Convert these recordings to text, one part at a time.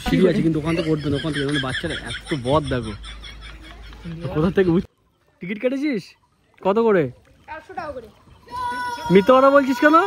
সিঁড়ি আছে কিন্তু ওখান থেকে উঠবে না, ওখান থেকে মানে বাচ্চারা এত বদ দেখো। কোথা থেকে টিকিট কেটেছিস কত করে? 100 টাকা করে। মিথ্যা কথা বলছিস কেন?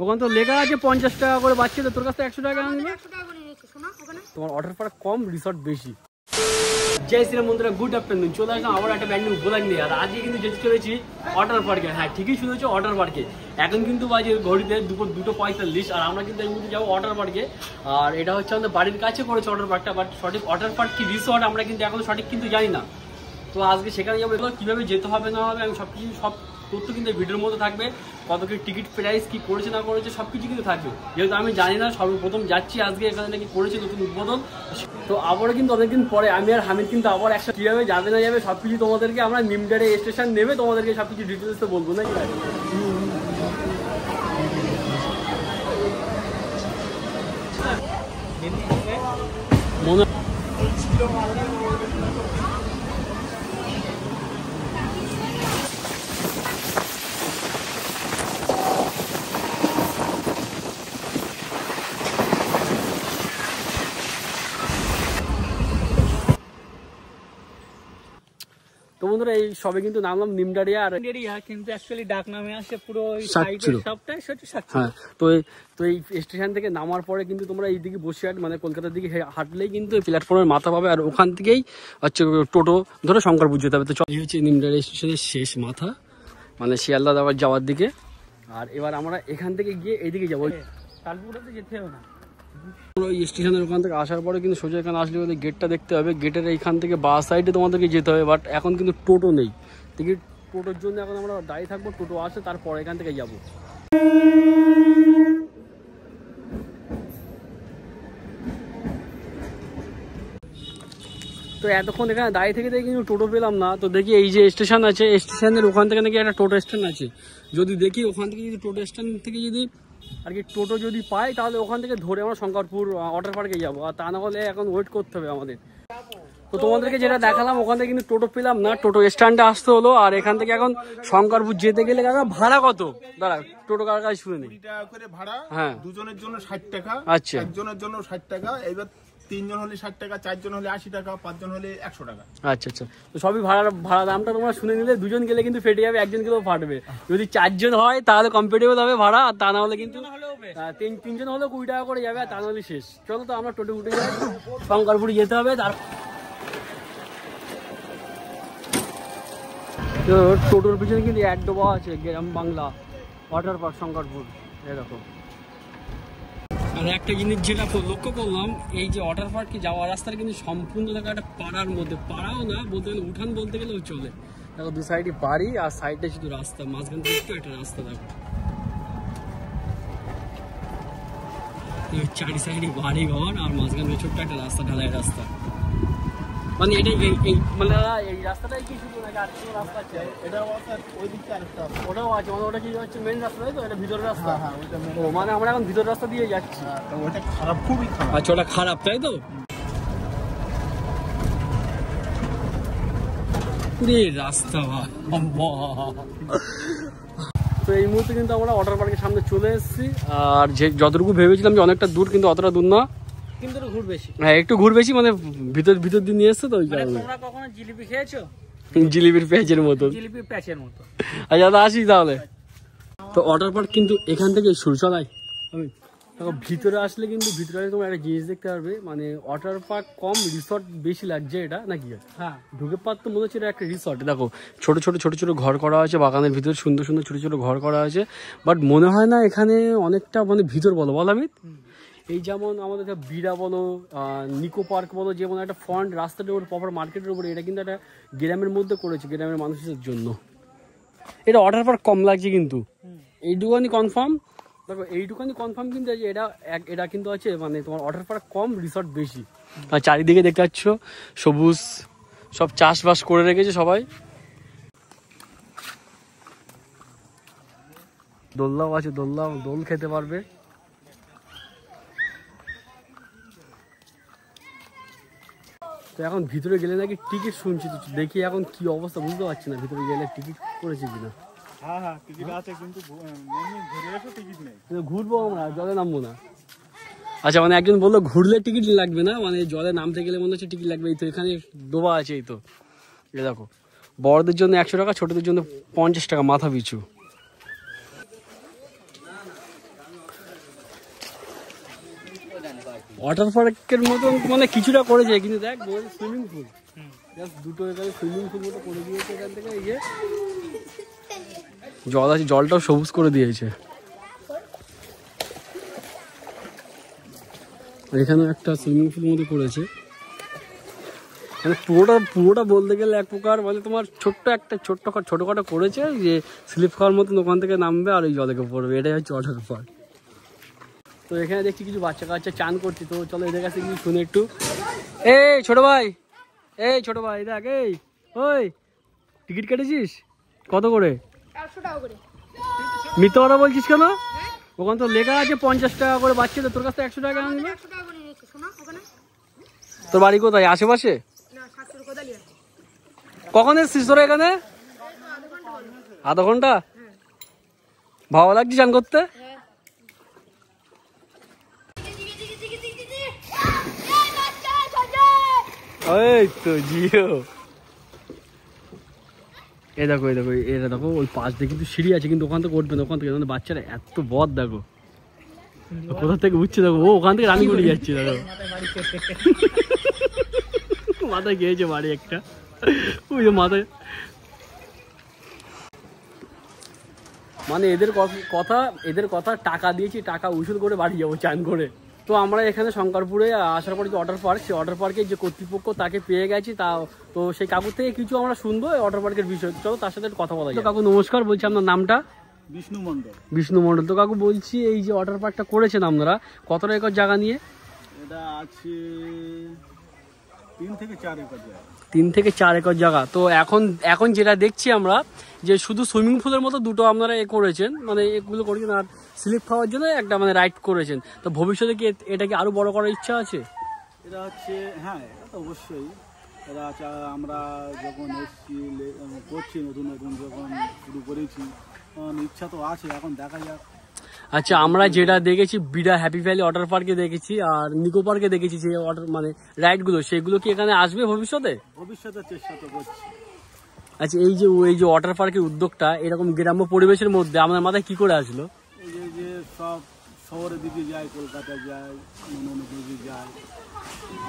ওখানে তো লেখা আছে 50 টাকা করে বাচ্চাদের, তোর কাছে 100 টাকা আনবে। 100 টাকা করে নিয়েছে শোনা ওখানে। তোমার ওয়াটার পার্ক কম, রিসর্ট বেশি। জয় শ্রীরাম বন্ধুরা, গুড আফটারনুন। চলে আসলাম আবার একটা ব্যান্ড নিউ ব্লগ নিয়ে। আর আজকে কিন্তু যেতে চলেছি ওয়াটার পার্কে। হ্যাঁ ঠিকই শুনেছো, ওয়াটার পার্কে। এখন কিন্তু বাজে ঘড়িতে দুপুর 2:45 আর আমরা কিন্তু এই মুহূর্তে যাবো ওয়াটার পার্কে। আর এটা হচ্ছে আমাদের বাড়ির কাছে করেছে ওয়াটার পার্কটা, বাট সঠিক ওয়াটার পার্ক কি রিসর্ট আমরা কিন্তু এখন সঠিক কিন্তু জানি না। তো আজকে সেখানে যাবো, এগুলো কীভাবে যেতে হবে না হবে আমি সব তথ্য কিন্তু ভিডিওর মধ্যে থাকবে। কত কি টিকিট প্রাইস, কি করেছে না করেছে সব কিছু কিন্তু থাকবে। যেহেতু আমি জানি না, সর্বপ্রথম যাচ্ছি আজকে, এখানে নাকি করেছে নতুন উদ্বোধন। তো আবারও কিন্তু অনেকদিন পরে আমি আর হামিদ কিন্তু আবার একসাথে কীভাবে যাবে না যাবে সব কিছু তোমাদেরকে আমরা নিমডারে স্টেশন নেবে তোমাদেরকে সব কিছু ডিটেলস তো বলবো নাকি মনে। তো বন্ধুরা এই সবে কিন্তু নামলাম নিমডারিয়া। আর কিন্তু অ্যাকচুয়ালি ডাক নামে আসে পুরো সাইডের সবটাই সেটা সাকচি। হ্যাঁ তো এই স্টেশন থেকে নামার পরে কিন্তু তোমরা এইদিকে বসিরহাট মানে কলকাতার দিকে হাঁটলেই কিন্তু প্ল্যাটফর্মের মাথা পাবে। আর ওখান থেকেই হচ্ছে টোটো ধরে শঙ্করপুর যেতে হবে। তো এই হচ্ছে নিমডারিয়া স্টেশনের শেষ মাথা, মানে শিয়ালদা আবার যাওয়ার দিকে। আর এবার আমরা এখান থেকে গিয়ে এইদিকে যাবো, তালপুরাতে যেতে হবে না। ওই স্টেশনের ওখান থেকে আসার পরে কিন্তু সোজা এখানে আসলে ওদের গেটটা দেখতে হবে। গেটের এইখান থেকে বাস সাইডে তোমাদেরকে যেতে হবে, বাট এখন কিন্তু টোটো নেই। টিকিট টোটোর জন্য এখন আমরা দাঁড়িয়ে থাকবো, টোটো আসে তারপর এখান থেকে যাবো। তো এতক্ষণ এখানে দাঁড়িয়ে থেকে কিন্তু টোটো পেলাম না। তো দেখি এই যে স্টেশন আছে, স্টেশনের ওখান থেকে নাকি একটা টোটো স্ট্যান্ড আছে। যদি দেখি ওখান থেকে যদি টোটো স্ট্যান্ড থেকে যদি আর কি টোটো যদি পাই তাহলে ওখান থেকে ধরে আমরা শঙ্করপুর ওয়াটার পার্কে যাবো। আর তা না হলে এখন ওয়েট করতে হবে আমাদের। তো তোমাদেরকে যেটা দেখালাম ওখান থেকে কিন্তু টোটো পেলাম না, টোটো স্ট্যান্ডে আসতে হলো। আর এখান থেকে এখন শঙ্করপুর যেতে গেলে ভাড়া কত? দাঁড়া টোটো কার কাছে শুনে নিই। 20 টাকা করে ভাড়া। হ্যাঁ, দুজনের জন্য 60 টাকা। আচ্ছা, একজনের জন্য 60 টাকা। এবার 3 জন হলে 60 টাকা, 4 জন হলে 80 টাকা, 5 জন হলে 100 টাকা। আচ্ছা আচ্ছা। তো সবই ভাড়া দামটা তোমরা শুনে নিলে। দুজন গেলে কিন্তু ফেটে যাবে, একজন গেলেও ফাটবে। যদি 4 জন হয় তাহলে কমফোর্টেবল হবে ভাড়া, আর তা না হলে কিন্তু 3 জন হলেও 20 টাকা করে যাবে, আর তা না হলে শেষ। চলো তো আমরা টোটো উঠে যাই, শঙ্করপুর যেতে হবে। তার টোটোর পিছনে কিন্তু অ্যাড দেওয়া আছে, গ্রাম বাংলা ওয়াটার পার্ক শঙ্করপুর, এরকম। আর একটা জিনিস যেটা লক্ষ্য করলাম, এই যে ওয়াটার পার্কে যাওয়ার রাস্তাটা কিন্তু সম্পূর্ণ দেখা একটা পাড়ার মধ্যে, পাড়াও না বলতে গেলে, উঠান বলতে গেলেও চলে। দেখো দু সাইডে বাড়ি আর সাইডে শুধু রাস্তা, মাঝখান থেকে একটা রাস্তা। দেখো চারি সাইডে বাড়ি ঘর আর মাঝখান থেকে ছোট্ট একটা রাস্তা, ঢালাই রাস্তা। মানে এটা এই মানে এই রাস্তাটাই কি শুধু নাকি আর কোনো রাস্তা আছে? এটাও আছে, ওই দিকটা আরেকটা আছে। ওটাও আছে, মানে ওটা কি হচ্ছে মেন রাস্তা, তাই তো? এটা ভিতরের রাস্তা। হ্যাঁ ওইটা মেন। ও মানে আমরা এখন ভিতরের রাস্তা দিয়ে যাচ্ছি। তো ওটা খারাপ, খুবই খারাপ। আচ্ছা ওটা খারাপ, তাই তো? রাস্তা তো এই মুহূর্তে কিন্তু আমরা ওয়াটার পার্কের সামনে চলে এসেছি। আর যে যতটুকু ভেবেছিলাম যে অনেকটা দূর, কিন্তু অতটা দূর না, কিন্তু ঘুর বেশি। হ্যাঁ একটু ঘুর বেশি, মানে ভিতর দিয়ে নিয়ে এসছে তো ওই কারণে। তোমরা কখনো জিলিপি খেয়েছো? জিলিপির প্যাচের মতো। জিলিপির প্যাচের মতো। আচ্ছা আসি তাহলে। তো ওয়াটার পার্ক কিন্তু এখান থেকে শুরু। চলাই আমি দেখো ভিতরে আসলে কিন্তু ভিতরে তোমার একটা জিনিস দেখতে পারবে, মানে ওয়াটার পার্ক কম রিসর্ট বেশি লাগছে এটা নাকি? হ্যাঁ ঢুকে পারতো মনে হচ্ছে এটা একটা রিসর্ট। দেখো ছোট ছোট ঘর করা আছে, বাগানের ভিতরে সুন্দর সুন্দর ছোট ঘর করা আছে। বাট মনে হয় না এখানে অনেকটা মানে ভিতর বলো আমি। এই যেমন আমাদের বিড়া বলো, নিকো পার্ক বলো, যেমন একটা ফ্রন্ট রাস্তাটার উপর, প্রপার মার্কেটের উপরে, এটা কিন্তু একটা গ্রামের মধ্যে করেছে, গ্রামের মানুষের জন্য। এটা ওয়াটার পার্ক কম লাগছে কিন্তু এইটুকানি কনফার্ম। দেখো এইটুকানি কনফার্ম কিন্তু যে এটা কিন্তু আছে, মানে তোমার ওয়াটার পার্ক কম রিসর্ট বেশি। আর চারিদিকে দেখতে পাচ্ছ সবুজ, সব চাষবাস করে রেখেছে সবাই। দোলনাও আছে, দোল খেতে পারবে। তো এখন ভিতরে গেলে নাকি টিকিট শুনছি, তো দেখি এখন কি অবস্থা বুঝতে পারছি না, ভিতরে গেলে টিকিট করেছে কিনা। হ্যাঁ টিকিট আছে, কিন্তু ঘুরে এসে টিকিট নেই। ঘুরবো আমরা, জলে নামবো না। আচ্ছা মানে একজন বললো ঘুরলে টিকিট লাগবে না, মানে জলে নামতে গেলে মনে হচ্ছে টিকিট লাগবে। এই তো এখানে ডোবা আছে, এই তো এ দেখো, বড়দের জন্য 100 টাকা, ছোটদের জন্য 50 টাকা মাথা পিছু। ওয়াটার পার্কের মতন মানে কিছুটা করেছে, কিন্তু দেখ সুইমিং পুল, দুটো এখানে সুইমিং পুল মতো করে দিয়েছে। এখান থেকে এই যে জল আছে, জলটাও সবুজ করে দিয়েছে। এখানে একটা সুইমিং পুল মতো করেছে, মানে পুরোটা বলতে গেলে এক প্রকার মানে তোমার ছোটখাটো করেছে যে স্লিপ খাওয়ার মতন ওখান থেকে নামবে আর ওই জলে পড়বে, এটাই হচ্ছে ওয়াটার পার্ক। তো এখানে দেখছি কিছু বাচ্চা কাচ্চা চান করছি, তো চলো এদের কাছে কিছু শুনে একটু। এই ছোট ভাই দেখ, এই ওই টিকিট কেটেছিস কত করে? 100 টাকা করে। মিথ্যা কথা বলছিস কেন? ওখানে তো লেখা আছে 50 টাকা করে বাচ্চাদের, তোর কাছে 100 টাকা আনবে? 100 টাকা করে নিয়েছে শোনা ওখানে। তোর বাড়ি কোথায়? আশেপাশে? না 700 কোদালি আছে। কখন এসছিস তোরা এখানে? আধা ঘন্টা। ভালো লাগছে চান করতে? এই তো জিও, এই দেখো এটা দেখো, ওই পাশ দিয়ে কিন্তু সিঁড়ি আছে, কিন্তু ওখান থেকে উঠবে না, ওখান থেকে বাচ্চারা এত বদ দেখো কোথা থেকে উঠছে, দেখো ও ওখান থেকে রানি করে যাচ্ছে, দেখো মাথায় গিয়েছে বাড়ি একটা, ওই মাথায়। মানে এদের কথা টাকা দিয়েছি, টাকা উসুল করে বাড়ি যাবো চান করে। তো আমরা এখানে শঙ্করপুরে আসার পরে যে ওয়াটার পার্ক, সেই ওয়াটার পার্কের যে কর্তৃপক্ষ তাকে পেয়ে গেছি, তো সেই কাকুর থেকে কিছু আমরা শুনবো ওয়াটার পার্কের বিষয়। চলো তার সাথে কথা বলা যায়। কাকু নমস্কার, বলছি আপনার নামটা? বিষ্ণু মন্ডল। তো কাকু বলছি এই যে ওয়াটার পার্কটা করেছেন আপনারা কতটা একর জায়গা নিয়ে? এটা আছে 3 থেকে 4 একর জায়গা। 3 থেকে 4 একর জায়গা। তো এখন যেটা দেখছি আমরা যে শুধু সুইমিং পুলের মতো দুটো আপনারা করেছেন, মানে এগুলো করেছেন, আর স্লিপ খাওয়ার জন্য একটা মানে রাইড করেছেন। তো ভবিষ্যতে কি এটা কি আরো বড় করার ইচ্ছা আছে? এটা হচ্ছে, হ্যাঁ এটা তো অবশ্যই। এটা আমরা যখন এসছি করছি, নতুন যখন শুরু করেছি, তখন ইচ্ছা তো আছে, এখন দেখা যাক। আচ্ছা, আমরা যেটা দেখেছি বিডা হ্যাপি ভ্যালি ওয়াটার পার্কে দেখেছি আর নিকো পার্কে দেখেছি, সেই ওয়াটার মানে রাইডগুলো, সেগুলো কি এখানে আসবে ভবিষ্যতে? চেষ্টা তো করছি। আচ্ছা, এই যে ওয়াটার পার্কের উদ্যোগটা এরকম গ্রাম্য পরিবেশের মধ্যে আপনার মাথায় কি করে আসলো? এই যে সব শহরের দিকে যায়, কলকাতা যায়, দিকে যায়,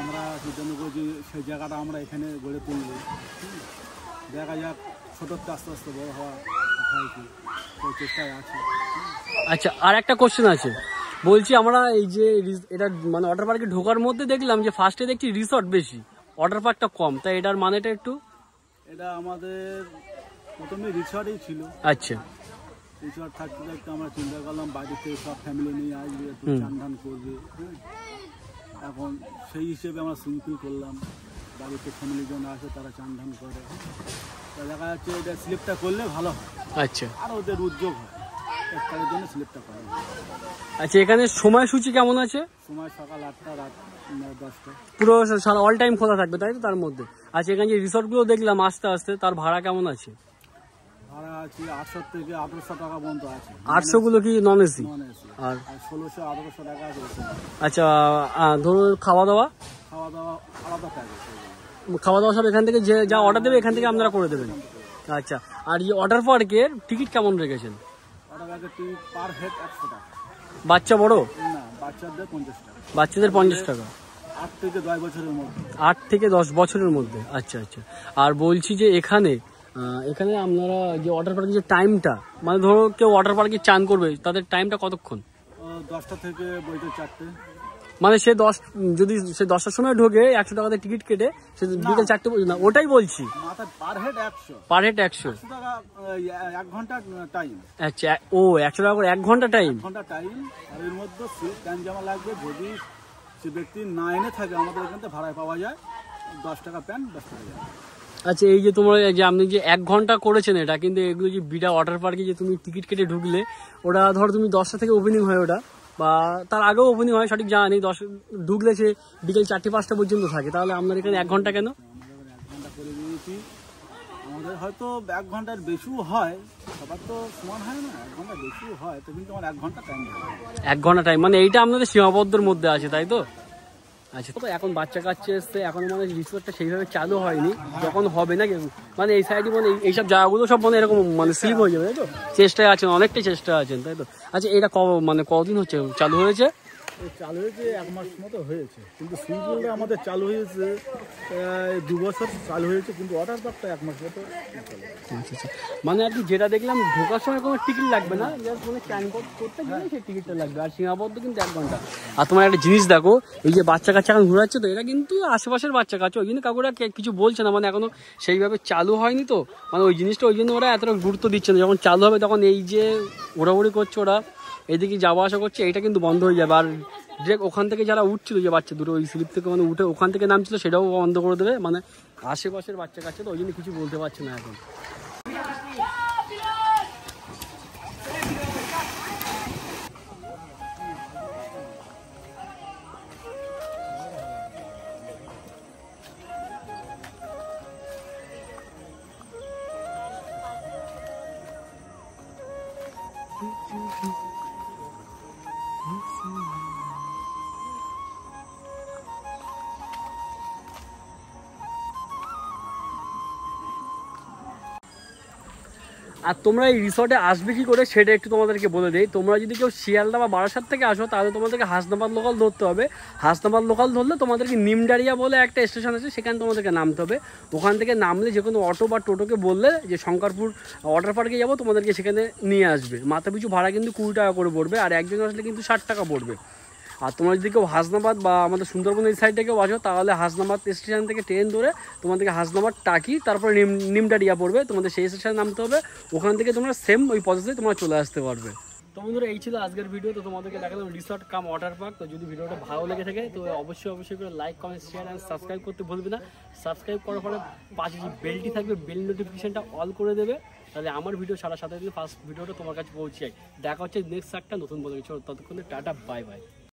আমরা সিদ্ধান্ত করছি সেই জায়গাটা আমরা এখানে গড়ে তুলব। দেখা যাক, ছোটোতে আস্তে আস্তে বড় হওয়া চেষ্টায় আছে। আচ্ছা, আর একটা কোশ্চেন আছে, বলছি আমরা এই যে এটা মানে ওয়াটার পার্কে ঢোকার মধ্যে দেখলাম যে ফার্স্টে দেখছি রিসর্ট বেশি, ওয়াটার পার্কটা কম, তাই এটার মানেটা একটু? এটা আমাদের প্রথমে রিসর্টই ছিল। আচ্ছা, রিসর্ট থাকতে থাকতে আমরা চিন্তা করলাম বাড়ি থেকে সব ফ্যামিলি নিয়ে আসবে, একটু চান ধান করবে। এখন সেই হিসেবে আমরা সুইমিং পুল করলাম, বাড়িতে ফ্যামিলির জন্য আসে, তারা চান ধান করে। দেখা যাচ্ছে এটা স্লিপটা করলে ভালো হয়। আচ্ছা, আর ওদের উদ্যোগ হয়, একটার জন্য স্লিপটা করা হয়। আচ্ছা, এখানে সময়সূচি কেমন আছে? সময় সকাল 8টা, রাত 10টা, পুরো সারা অল টাইম খোলা থাকবে তাই তো? তার মধ্যে আচ্ছা, এখানে যে রিসর্টগুলো দেখলাম আস্তে আস্তে, তার ভাড়া কেমন আছে? ভাড়া আছে 800 থেকে 1800 টাকা পর্যন্ত আছে। 800 গুলো কি নন এসি? আর 1600 1800 টাকা আছে। আচ্ছা, ধরুন খাওয়া দাওয়া আলাদা থাকে। খাওয়া দাওয়া সব এখান থেকে যে যা অর্ডার দেবে এখান থেকে আপনারা করে দেবেন? আচ্ছা, আর এই ওয়াটার পার্কের টিকিট কেমন রেখেছেন? ওয়াটার পার্কের টিকিট পার হেড 100 টাকা। বাচ্চা বড়? না, বাচ্চাদের 50 টাকা। বাচ্চাদের 50 টাকা। 8 থেকে 10 বছরের মধ্যে। 8 থেকে 10 বছরের মধ্যে। আচ্ছা আচ্ছা। আর বলছি যে এখানে আপনারা যে ওয়াটার পার্কের যে টাইমটা, মানে ধরো কেউ ওয়াটার পার্কে চান করবে, তাদের টাইমটা কতক্ষণ? 10টা থেকে বইতে 4টে। মানে সে 10টার সময় ঢোকে, 100 টাকাতে টিকিট কেটে সে বিকেল 4টে পর্যন্ত? না, ওটাই বলছি, পার হেড 100। পার হেড 100 টাকা, 1 ঘন্টা টাইম। আচ্ছা, ও 100 টাকা করে 1 ঘন্টা টাইম। 1 ঘন্টা টাইম। আর এর মধ্যে প্যান্ট জামা লাগবে, যদি সে ব্যক্তি না এনে থাকে আমাদের এখান থেকে ভাড়ায় পাওয়া যায়। 10 টাকা প্যান্ট, 10 টাকা জামা। আচ্ছা, এই যে তোমরা যে আপনি যে 1 ঘন্টা করেছেন এটা, কিন্তু এগুলো যে বিডা ওয়াটার পার্কে যে তুমি টিকিট কেটে ঢুকলে, ওটা ধরো তুমি 10টা থেকে ওপেনিং হয়, ওটা বা তার আগেও ওপেনিং হয়, সঠিক জানা নেই, ঢুকলে সে বিকেল 4টে 5টা পর্যন্ত থাকে, তাহলে আপনার এখানে 1 ঘন্টা কেন? আমাদের 1 ঘন্টা করে দিয়েছি, আমাদের হয়তো 1 ঘন্টার বেশিও হয়, সবার তো সমান হয় না, 1 ঘন্টা বেশিও হয়, তো কিন্তু আমার 1 ঘন্টা টাইম লাগে। 1 ঘন্টা টাইম, মানে এইটা আপনাদের সীমাবদ্ধের মধ্যে আছে তাই তো? আচ্ছা, তো এখন বাচ্চা কাচ্চা এসছে, এখন মানে রিসোর্টটা সেইভাবে চালু হয়নি, যখন হবে না মানে এই সাইডে মানে এইসব জায়গাগুলো সব মানে এরকম মানে স্লিপ হয়ে যাবে তাই তো? চেষ্টায় আছেন, অনেকটাই চেষ্টায় আছেন তাই তো? আচ্ছা, এটা মানে কদিন হচ্ছে চালু হয়েছে? চালু হয়েছে 1 মাস মতো হয়েছে, কিন্তু সুইমিং পুলটা আমাদের চালু হয়েছে 2 বছর চালু হয়েছে, কিন্তু ওয়াটার পার্কটা 1 মাস মতো। আচ্ছা, মানে আর কি যেটা দেখলাম ঢোকার সময় কোনো টিকিট লাগবে না, জাস্ট মানে স্ক্যান করতে গেলে সেই টিকিটটা লাগবে, আর সীমাবদ্ধ কিন্তু 1 ঘন্টা। আর তোমার একটা জিনিস দেখো, এই যে বাচ্চা কাচ্চা এখন ঘুরাচ্ছে তো, এরা কিন্তু আশেপাশের বাচ্চা কাচ্চা, ওই জন্য কাকুরা কিছু বলছে না, মানে এখনো সেইভাবে চালু হয়নি তো, মানে ওই জিনিসটা ওই জন্য ওরা এতটা গুরুত্ব দিচ্ছে না। যখন চালু হবে তখন এই যে ঘোরাঘুরি করছে ওরা, এদিকে যাওয়া আসা করছে, এটা কিন্তু বন্ধ হয়ে যাবে। আর যে ওখান থেকে যারা উঠছিল, যে বাচ্চা দুটো ওই স্লিপ থেকে মানে উঠে ওখান থেকে নামছিল, সেটাও বন্ধ করে দেবে, মানে আশেপাশের বাচ্চা কাচ্চা তো ওই জন্য কিছু বলতে পারছে না এখন। আর তোমরা এই রিসর্টে আসবে কি করে সেটা একটু তোমাদেরকে বলে দেই। তোমরা যদি কেউ শিয়ালদা বা বারাসাত থেকে আসো, তাহলে তোমাদেরকে হাসনাবাদ লোকাল ধরতে হবে। হাসনাবাদ লোকাল ধরলে তোমাদেরকে নিমডারিয়া বলে একটা স্টেশন আছে, সেখানে তোমাদেরকে নামতে হবে। ওখান থেকে নামলে যে কোনো অটো বা টোটোকে বললে যে শঙ্করপুর ওয়াটার পার্কে যাবো, তোমাদেরকে সেখানে নিয়ে আসবে। মাথা পিছু ভাড়া কিন্তু 20 টাকা করে পড়বে, আর একজন আসলে কিন্তু 60 টাকা পড়বে। আর তোমরা যদি কেউ হাসনাবাদ বা আমাদের সুন্দরবন এই সাইড থেকেও আসো, তাহলে হাসনাবাদ স্টেশন থেকে ট্রেন ধরে তোমাদেরকে হাসনাবাদ টাকি, তারপরে নিমডারিয়া পড়বে, তোমাদের সেই স্টেশনে নামতে হবে। ওখান থেকে তোমরা সেম ওই প্রসেসে তোমরা চলে আসতে পারবে। তো বন্ধুরা, এই ছিল আজকের ভিডিও। তো তোমাদেরকে দেখালাম রিসর্ট কাম ওয়াটার পার্ক। তো যদি ভিডিওটা ভালো লেগে থাকে তো অবশ্যই করে like, comment, share and subscribe করতে ভুলবে না। সাবস্ক্রাইব করার পরে পাশে যে বেলটি থাকবে, বেল নোটিফিকেশনটা অল করে দেবে, তাহলে আমার ভিডিও সারা সাথে ফার্স্ট ভিডিওটা তোমার কাছে পৌঁছে যায়। দেখা হচ্ছে নেক্সট একটা নতুন বলে কিছু, ততক্ষণে টাটা, বাই বাই।